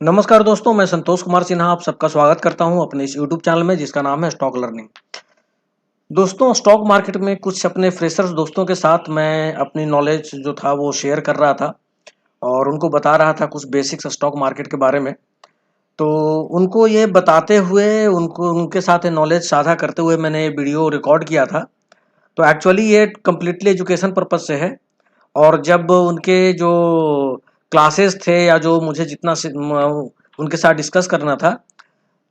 नमस्कार दोस्तों, मैं संतोष कुमार सिन्हा आप सबका स्वागत करता हूं अपने इस यूट्यूब चैनल में जिसका नाम है स्टॉक लर्निंग। दोस्तों, स्टॉक मार्केट में कुछ अपने फ्रेशर्स दोस्तों के साथ मैं अपनी नॉलेज जो था वो शेयर कर रहा था और उनको बता रहा था कुछ बेसिक्स स्टॉक मार्केट के बारे में। तो उनको ये बताते हुए उनको उनके साथ नॉलेज साझा करते हुए मैंने ये वीडियो रिकॉर्ड किया था। तो एक्चुअली ये कंप्लीटली एजुकेशन पर्पज से है। और जब उनके जो क्लासेस थे या जो मुझे जितना उनके साथ डिस्कस करना था,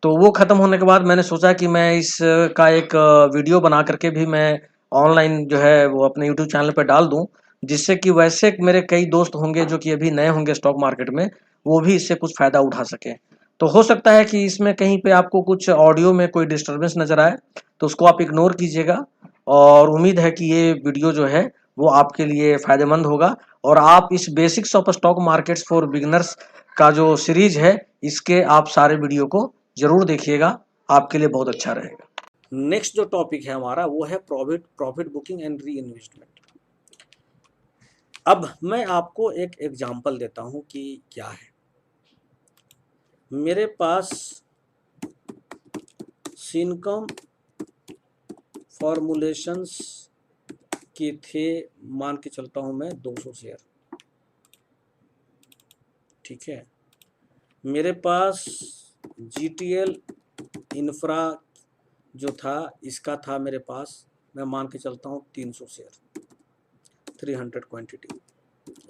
तो वो ख़त्म होने के बाद मैंने सोचा कि मैं इस का एक वीडियो बना करके भी मैं ऑनलाइन जो है वो अपने यूट्यूब चैनल पे डाल दूं, जिससे कि वैसे मेरे कई दोस्त होंगे जो कि अभी नए होंगे स्टॉक मार्केट में, वो भी इससे कुछ फ़ायदा उठा सकें। तो हो सकता है कि इसमें कहीं पे आपको कुछ ऑडियो में कोई डिस्टर्बेंस नज़र आए, तो उसको आप इग्नोर कीजिएगा। और उम्मीद है कि ये वीडियो जो है वो आपके लिए फ़ायदेमंद होगा और आप इस basics of stock markets for beginners का जो सीरीज है, इसके आप सारे वीडियो को जरूर देखिएगा, आपके लिए बहुत अच्छा रहेगा। नेक्स्ट जो टॉपिक है हमारा वो है profit profit booking and re investment. अब मैं आपको एक एग्जांपल देता हूं कि क्या है। मेरे पास सिनकम फॉर्मूलेशंस के थे, मान के चलता हूं मैं 200 शेयर, ठीक है। मेरे पास जीटीएल इंफ्रा जो था इसका था मेरे पास, मैं मान के चलता हूँ 300 शेयर, 300 क्वांटिटी।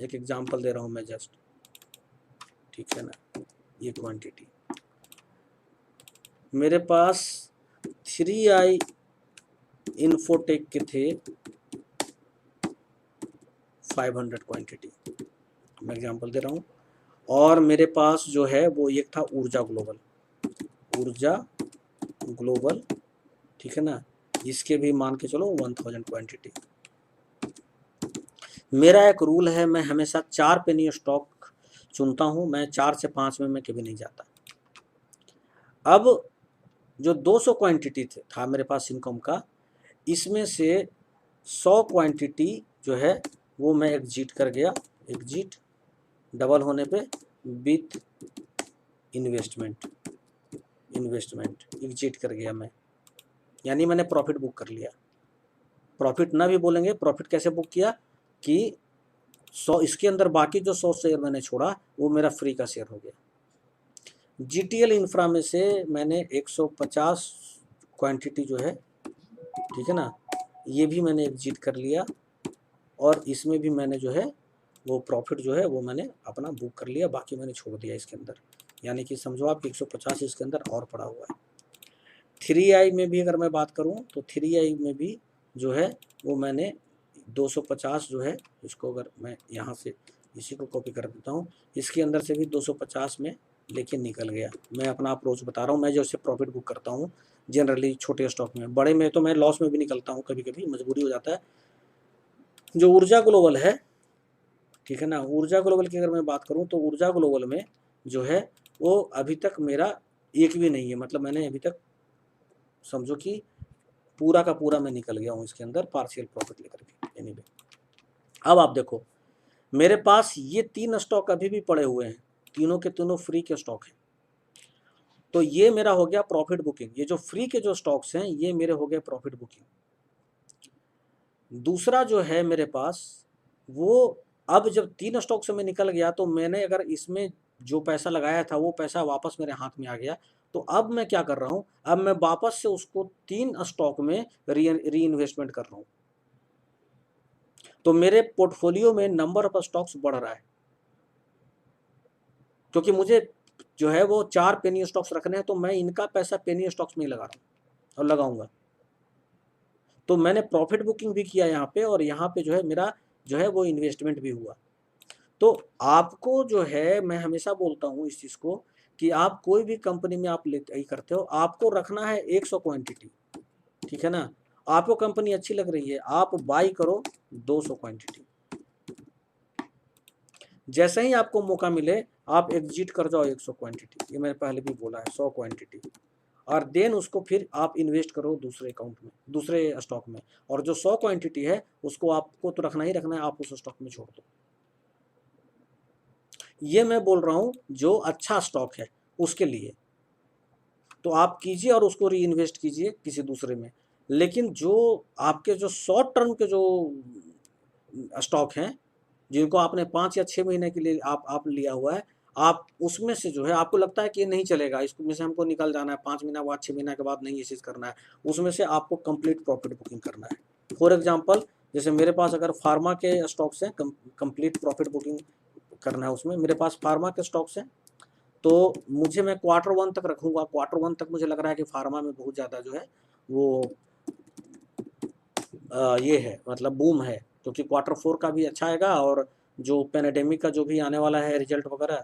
एक एग्जांपल दे रहा हूँ मैं जस्ट, ठीक है ना। ये क्वांटिटी मेरे पास 3i इन्फोटेक के थे 500 क्वांटिटी, मैं एग्जांपल दे रहा हूँ। और मेरे पास जो है वो एक था ऊर्जा ग्लोबल, ऊर्जा ग्लोबल, ठीक है ना। इसके भी मान के चलो 1000 क्वांटिटी। मेरा एक रूल है, मैं हमेशा 4 पेनी स्टॉक चुनता हूँ, मैं 4 से 5 में मैं कभी नहीं जाता। अब जो 200 क्वांटिटी था मेरे पास इनकम का, इसमें से 100 क्वांटिटी जो है वो मैं एग्जिट कर गया, एग्जिट डबल होने पे विथ इन्वेस्टमेंट, इन्वेस्टमेंट एग्जिट कर गया मैं, यानी मैंने प्रॉफिट बुक कर लिया। प्रॉफिट ना भी बोलेंगे, प्रॉफिट कैसे बुक किया कि 100 इसके अंदर बाकी जो 100 शेयर मैंने छोड़ा वो मेरा फ्री का शेयर हो गया। जीटीएल इंफ्रा में से मैंने 150 क्वांटिटी जो है, ठीक है ना, ये भी मैंने एग्जिट कर लिया और इसमें भी मैंने जो है वो प्रॉफिट जो है वो मैंने अपना बुक कर लिया, बाकी मैंने छोड़ दिया इसके अंदर। यानी कि समझो आप 150 इसके अंदर और पड़ा हुआ है। 3i में भी अगर मैं बात करूं तो 3i में भी जो है वो मैंने 250 जो है, इसको अगर मैं यहाँ से इसी को कॉपी कर देता हूँ, इसके अंदर से भी 250 में लेकिन निकल गया। मैं अपना अप्रोच बता रहा हूँ, मैं जैसे प्रॉफिट बुक करता हूँ जनरली छोटे स्टॉक में, बड़े में तो मैं लॉस में भी निकलता हूँ, कभी कभी मजबूरी हो जाता है। जो ऊर्जा ग्लोबल है, ठीक है ना, ऊर्जा ग्लोबल की अगर मैं बात करूँ तो ऊर्जा ग्लोबल में जो है वो अभी तक मेरा एक भी नहीं है, मतलब मैंने अभी तक समझो कि पूरा का पूरा मैं निकल गया हूँ इसके अंदर पार्शियल प्रॉफिट लेकर के। एनीवे, अब आप देखो मेरे पास ये 3 स्टॉक अभी भी पड़े हुए हैं, तीनों के तीनों फ्री के स्टॉक हैं। तो ये मेरा हो गया प्रॉफिट बुकिंग, ये जो फ्री के जो स्टॉक्स हैं ये मेरे हो गए प्रॉफिट बुकिंग। दूसरा जो है मेरे पास वो, अब जब 3 स्टॉक से मैं निकल गया तो मैंने अगर इसमें जो पैसा लगाया था वो पैसा वापस मेरे हाथ में आ गया, तो अब मैं क्या कर रहा हूं, अब मैं वापस से उसको 3 स्टॉक में री इन्वेस्टमेंट कर रहा हूं। तो मेरे पोर्टफोलियो में नंबर ऑफ स्टॉक्स बढ़ रहा है, क्योंकि मुझे जो है वो 4 पेनी स्टॉक्स रखने हैं, तो मैं इनका पैसा पेनी स्टॉक्स में ही लगा रहा हूं और लगाऊंगा। तो मैंने प्रॉफिट बुकिंग भी किया यहाँ पे, और यहाँ पे जो है मेरा जो है वो इन्वेस्टमेंट भी हुआ। तो आपको जो है, मैं हमेशा बोलता हूँ इस चीज़ को कि आप कोई भी कंपनी में आप ले करते हो, आपको रखना है 100 क्वांटिटी, ठीक है ना। आपको कंपनी अच्छी लग रही है, आप बाई करो 200 क्वांटिटी। जैसे ही आपको मौका मिले आप एग्जिट कर जाओ 100 क्वांटिटी, ये मैंने पहले भी बोला है, 100 क्वांटिटी। और देन उसको फिर आप इन्वेस्ट करो दूसरे अकाउंट में, दूसरे स्टॉक में। और जो 100 क्वांटिटी है उसको आपको तो रखना ही रखना है, आप उस स्टॉक में छोड़ दो। ये मैं बोल रहा हूँ जो अच्छा स्टॉक है उसके लिए, तो आप कीजिए और उसको री इन्वेस्ट कीजिए किसी दूसरे में। लेकिन जो आपके जो शॉर्ट टर्म के जो स्टॉक हैं, जिनको आपने 5 या 6 महीने के लिए आप लिया हुआ है, आप उसमें से जो है आपको लगता है कि ये नहीं चलेगा, इसमें से हमको निकल जाना है, 5 महीना बाद 6 महीना के बाद नहीं ये चीज़ करना है, उसमें से आपको कंप्लीट प्रॉफिट बुकिंग करना है। फॉर एग्जांपल जैसे मेरे पास अगर फार्मा के स्टॉक्स हैं, कंप्लीट प्रॉफिट बुकिंग करना है उसमें, मेरे पास फार्मा के स्टॉक्स हैं, तो मुझे मैं Q1 तक रखूँगा। Q1 तक मुझे लग रहा है कि फार्मा में बहुत ज़्यादा जो है वो ये है, मतलब बूम है, क्योंकि Q4 का भी अच्छा आएगा, और जो पैंडेमिक का जो भी आने वाला है रिजल्ट वगैरह,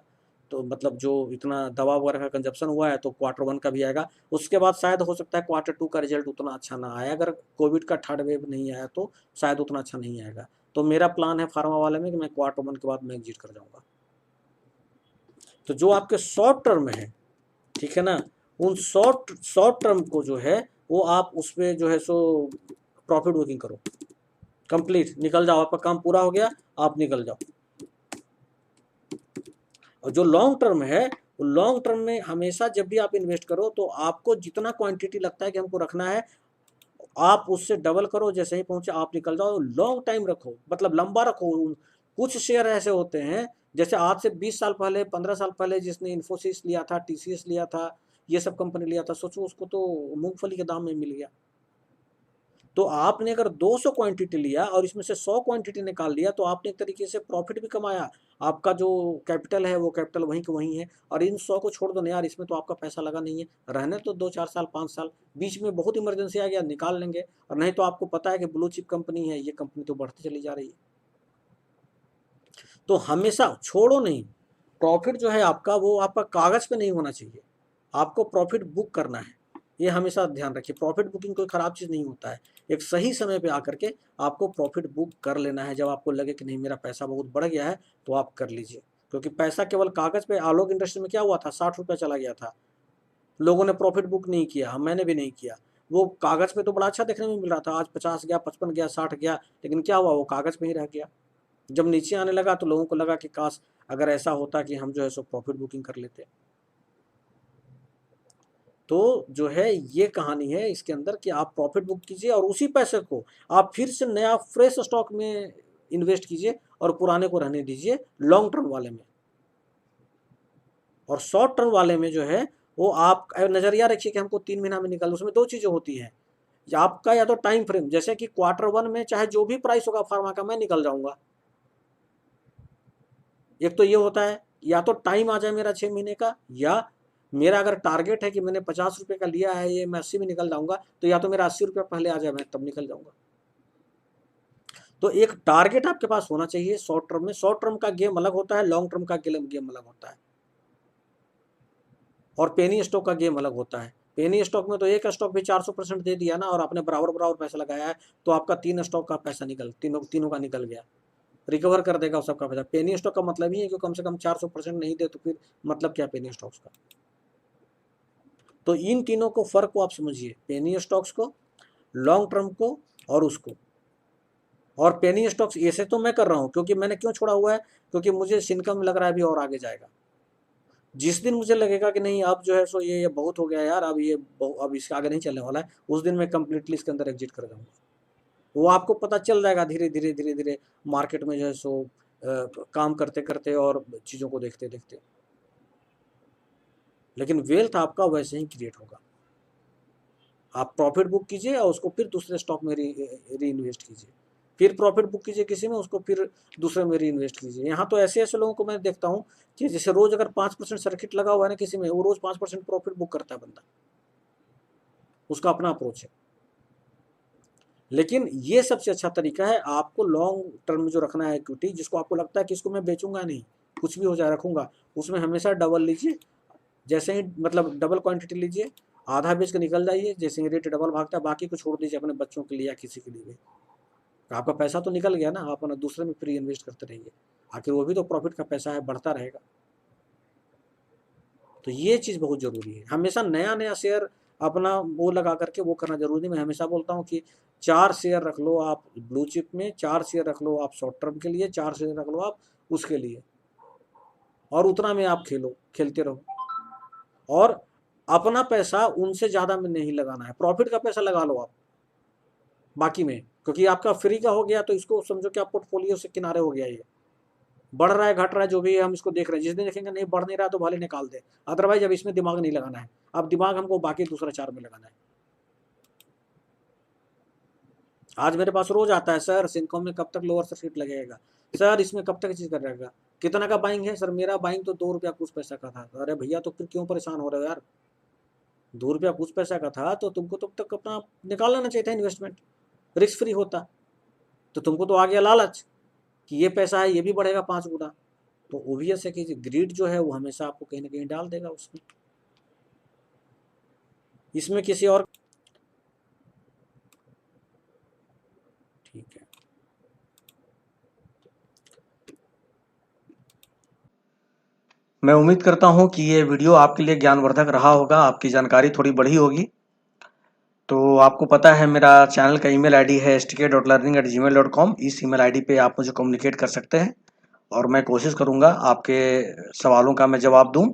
तो मतलब जो इतना दवा वगैरह का कंजप्शन हुआ है, तो Q1 का भी आएगा। उसके बाद शायद हो सकता है Q2 का रिजल्ट उतना अच्छा ना आए, अगर कोविड का थर्ड वेव नहीं आया तो शायद उतना अच्छा नहीं आएगा। तो मेरा प्लान है फार्मा वाले में कि मैं Q1 के बाद मैं एग्जिट कर जाऊँगा। तो जो आपके शॉर्ट टर्म है, ठीक है ना, उन शॉर्ट टर्म को जो है वो आप उस पर जो है सो प्रॉफिट बुकिंग करो, कंप्लीट निकल जाओ, आपका काम पूरा हो गया, आप निकल जाओ। और जो लॉन्ग टर्म है, लॉन्ग टर्म में हमेशा जब भी आप इन्वेस्ट करो तो आपको जितना क्वांटिटी लगता है कि हमको रखना है, आप उससे डबल करो, जैसे ही पहुंचे आप निकल जाओ। लॉन्ग टाइम रखो, मतलब लंबा रखो। कुछ शेयर ऐसे होते हैं, जैसे आज से 20 साल पहले 15 साल पहले जिसने इन्फोसिस लिया था, TCS लिया था, ये सब कंपनी लिया था, सोचो उसको तो मूंगफली के दाम में मिल गया। तो आपने अगर 200 क्वांटिटी लिया और इसमें से 100 क्वांटिटी निकाल लिया, तो आपने एक तरीके से प्रॉफिट भी कमाया। आपका जो कैपिटल है वो कैपिटल वहीं का वहीं है, और इन 100 को छोड़ दो ना यार, इसमें तो आपका पैसा लगा नहीं है, रहने तो 2-4 साल 5 साल, बीच में बहुत इमरजेंसी आ गया निकाल लेंगे, और नहीं तो आपको पता है कि ब्लू चिप कंपनी है, ये कंपनी तो बढ़ती चली जा रही है। तो हमेशा छोड़ो नहीं, प्रॉफिट जो है आपका वो आपका कागज पे नहीं होना चाहिए, आपको प्रॉफिट बुक करना है। ये हमेशा ध्यान रखिए, प्रॉफिट बुकिंग कोई ख़राब चीज़ नहीं होता है। एक सही समय पे आकर के आपको प्रॉफिट बुक कर लेना है, जब आपको लगे कि नहीं मेरा पैसा बहुत बढ़ गया है तो आप कर लीजिए। क्योंकि पैसा केवल कागज़ पे, आलोक इंडस्ट्री में क्या हुआ था, 60 रुपये चला गया था, लोगों ने प्रॉफिट बुक नहीं किया, मैंने भी नहीं किया। वो कागज़ पे तो बड़ा अच्छा देखने में मिल रहा था, आज 50 गया, 55 गया, 60 गया, लेकिन क्या हुआ, वो कागज़ पे ही रह गया। जब नीचे आने लगा तो लोगों को लगा कि काश अगर ऐसा होता कि हम जो है सो प्रॉफिट बुकिंग कर लेते। तो जो है ये कहानी है इसके अंदर कि आप प्रॉफिट बुक कीजिए और उसी पैसे को आप फिर से नया फ्रेश स्टॉक में इन्वेस्ट कीजिए, और पुराने को रहने दीजिए लॉन्ग टर्म वाले में। और शॉर्ट टर्म वाले में जो है वो आप नज़रिया रखिए कि हमको 3 महीना में निकल, उसमें 2 चीज़ें होती हैं, आपका या तो टाइम फ्रेम, जैसे कि Q1 में चाहे जो भी प्राइस होगा फार्मा का मैं निकल जाऊंगा। एक तो ये होता है, या तो टाइम आ जाए मेरा 6 महीने का, या मेरा अगर टारगेट है कि मैंने 50 रुपये का लिया है, ये मैं 80 में निकल जाऊंगा, तो या तो मेरा 80 रुपये पहले आ जाए, मैं तब निकल जाऊंगा। तो एक टारगेट आपके पास होना चाहिए शॉर्ट टर्म में। शॉर्ट टर्म का गेम अलग होता है, लॉन्ग टर्म का गेम अलग होता है, और पेनी स्टॉक का गेम अलग होता है। पेनी स्टॉक में तो एक स्टॉक भी 400% दे दिया ना, और आपने बराबर बराबर पैसा लगाया है, तो आपका 3 स्टॉक का पैसा तीनों का निकल गया, रिकवर कर देगा उस सबका पैसा। पेनी स्टॉक का मतलब ही है कि कम से कम 400% नहीं दे, तो फिर मतलब क्या पेनी स्टॉक्स का। तो इन तीनों को फर्क को आप समझिए, पेनी स्टॉक्स को, लॉन्ग टर्म को, और उसको। और पेनी स्टॉक्स ऐसे तो मैं कर रहा हूँ, क्योंकि मैंने क्यों छोड़ा हुआ है, क्योंकि मुझे इनकम लग रहा है अभी और आगे जाएगा। जिस दिन मुझे लगेगा कि नहीं अब जो है सो ये बहुत हो गया यार, अब इसके आगे नहीं चलने वाला है, उस दिन मैं कंप्लीटली इसके अंदर एग्जिट कर जाऊंगा। वो आपको पता चल जाएगा धीरे धीरे धीरे धीरे, मार्केट में जो है सो काम करते करते और चीज़ों को देखते देखते। लेकिन वेल्थ आपका वैसे ही क्रिएट होगा। आप प्रॉफिट बुक कीजिए और उसको फिर दूसरे स्टॉक में री इन्वेस्ट कीजिए, फिर प्रॉफिट बुक कीजिए किसी में, उसको फिर दूसरे में री इन्वेस्ट कीजिए। यहाँ तो ऐसे ऐसे लोगों को मैं देखता हूँ कि जैसे रोज अगर 5% सर्किट लगा हुआ है ना किसी में, वो रोज 5% प्रॉफिट बुक करता है बंदा, उसका अपना अप्रोच है। लेकिन ये सबसे अच्छा तरीका है, आपको लॉन्ग टर्म जो रखना है इक्विटी, जिसको आपको लगता है कि इसको मैं बेचूंगा नहीं, कुछ भी हो जाए रखूंगा, उसमें हमेशा डबल लीजिए। जैसे ही मतलब डबल क्वांटिटी लीजिए, आधा बेच के निकल जाइए, जैसे ही रेट डबल भागता है बाकी को छोड़ दीजिए अपने बच्चों के लिए या किसी के लिए भी। तो आपका पैसा तो निकल गया ना, आप अपना दूसरे में फ्री इन्वेस्ट करते रहिए, आखिर वो भी तो प्रॉफिट का पैसा है, बढ़ता रहेगा। तो ये चीज़ बहुत ज़रूरी है, हमेशा नया नया शेयर अपना वो लगा करके वो करना जरूरी नहीं। मैं हमेशा बोलता हूँ कि 4 शेयर रख लो आप ब्लू चिप में, 4 शेयर रख लो आप शॉर्ट टर्म के लिए, 4 शेयर रख लो आप उसके लिए, और उतना में आप खेलते रहो, और अपना पैसा उनसे ज़्यादा में नहीं लगाना है, प्रॉफिट का पैसा लगा लो आप बाकी में, क्योंकि आपका फ्री का हो गया तो इसको समझो कि आप पोर्टफोलियो से किनारे हो गया, ये बढ़ रहा है घट रहा है जो भी है हम इसको देख रहे हैं, जिस दिन देखेंगे नहीं बढ़ नहीं रहा तो भले निकाल दे, अदरवाइज अब इसमें दिमाग नहीं लगाना है, अब दिमाग हमको बाकी दूसरा 4 में लगाना है। आज मेरे पास रोज आता है, सर सिंकॉम में कब तक लोअर सर्किट लगेगा, सर इसमें कब तक चीज कर रहेगा, कितना का बाइंग है, सर मेरा बाइंग तो 2 रुपया कुछ पैसा का था। अरे भैया तो फिर क्यों परेशान हो रहे हो यार, 2 रुपया कुछ पैसा का था तो तुमको तब तक अपना निकाल लेना चाहिए था, इन्वेस्टमेंट रिस्क फ्री होता। तो तुमको तो आ गया लालच कि ये पैसा है ये भी बढ़ेगा 5 गुना, तो ओबियस है कि ग्रीड जो है वो हमेशा आपको कहीं ना कहीं डाल देगा उसमें। इसमें किसी और, ठीक है, मैं उम्मीद करता हूं कि ये वीडियो आपके लिए ज्ञानवर्धक रहा होगा, आपकी जानकारी थोड़ी बढ़ी होगी। तो आपको पता है मेरा चैनल का ईमेल आईडी है stk.learning@gmail.com। इस ईमेल आईडी पे आप मुझे कम्युनिकेट कर सकते हैं और मैं कोशिश करूंगा आपके सवालों का मैं जवाब दूं।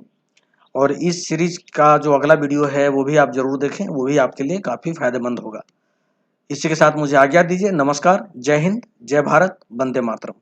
और इस सीरीज का जो अगला वीडियो है वो भी आप जरूर देखें, वो भी आपके लिए काफ़ी फायदेमंद होगा। इसी के साथ मुझे आज्ञा दीजिए। नमस्कार, जय हिंद, जय भारत, वंदे मातरम।